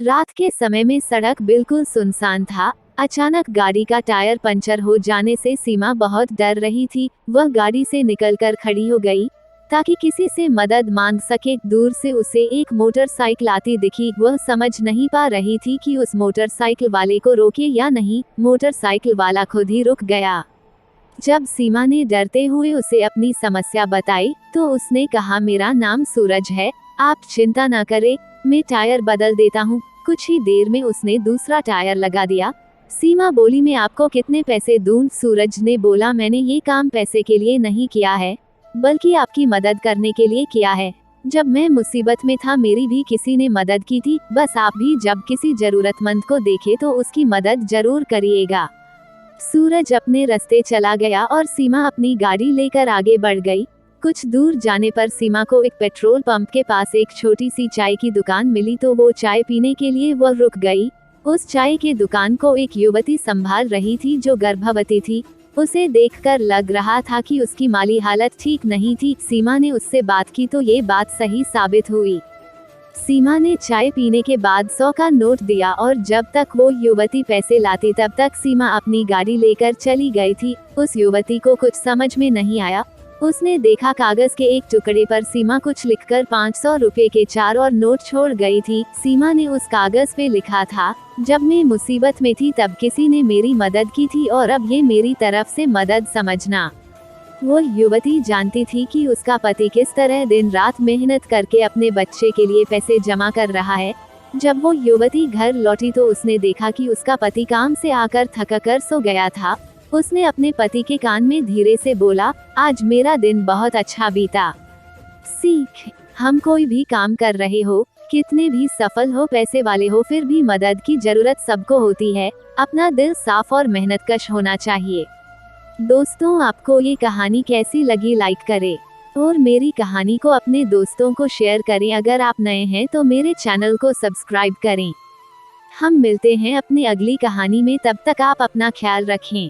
रात के समय में सड़क बिल्कुल सुनसान था। अचानक गाड़ी का टायर पंचर हो जाने से सीमा बहुत डर रही थी। वह गाड़ी से निकलकर खड़ी हो गई ताकि किसी से मदद मांग सके। दूर से उसे एक मोटरसाइकिल आती दिखी। वह समझ नहीं पा रही थी कि उस मोटरसाइकिल वाले को रोके या नहीं। मोटरसाइकिल वाला खुद ही रुक गया। जब सीमा ने डरते हुए उसे अपनी समस्या बताई तो उसने कहा, मेरा नाम सूरज है, आप चिंता न करें, मैं टायर बदल देता हूँ। कुछ ही देर में उसने दूसरा टायर लगा दिया। सीमा बोली, मैं आपको कितने पैसे दूं? सूरज ने बोला, मैंने ये काम पैसे के लिए नहीं किया है, बल्कि आपकी मदद करने के लिए किया है। जब मैं मुसीबत में था मेरी भी किसी ने मदद की थी। बस आप भी जब किसी जरूरतमंद को देखे तो उसकी मदद जरूर करिएगा। सूरज अपने रास्ते चला गया और सीमा अपनी गाड़ी लेकर आगे बढ़ गई। कुछ दूर जाने पर सीमा को एक पेट्रोल पंप के पास एक छोटी सी चाय की दुकान मिली तो वो चाय पीने के लिए वह रुक गई। उस चाय की दुकान को एक युवती संभाल रही थी जो गर्भवती थी। उसे देखकर लग रहा था कि उसकी माली हालत ठीक नहीं थी। सीमा ने उससे बात की तो ये बात सही साबित हुई। सीमा ने चाय पीने के बाद 100 का नोट दिया और जब तक वो युवती पैसे लाती तब तक सीमा अपनी गाड़ी लेकर चली गई थी। उस युवती को कुछ समझ में नहीं आया। उसने देखा कागज के एक टुकड़े पर सीमा कुछ लिखकर 500 रुपए के 4 और नोट छोड़ गई थी। सीमा ने उस कागज पे लिखा था, जब मैं मुसीबत में थी तब किसी ने मेरी मदद की थी और अब ये मेरी तरफ से मदद समझना। वो युवती जानती थी कि उसका पति किस तरह दिन रात मेहनत करके अपने बच्चे के लिए पैसे जमा कर रहा है। जब वो युवती घर लौटी तो उसने देखा कि उसका पति काम से आकर थककर सो गया था। उसने अपने पति के कान में धीरे से बोला, आज मेरा दिन बहुत अच्छा बीता। सीख, हम कोई भी काम कर रहे हो, कितने भी सफल हो, पैसे वाले हो, फिर भी मदद की जरूरत सबको होती है। अपना दिल साफ और मेहनतकश होना चाहिए। दोस्तों, आपको ये कहानी कैसी लगी लाइक करें और मेरी कहानी को अपने दोस्तों को शेयर करें। अगर आप नए हैं तो मेरे चैनल को सब्सक्राइब करें। हम मिलते हैं अपनी अगली कहानी में, तब तक आप अपना ख्याल रखें।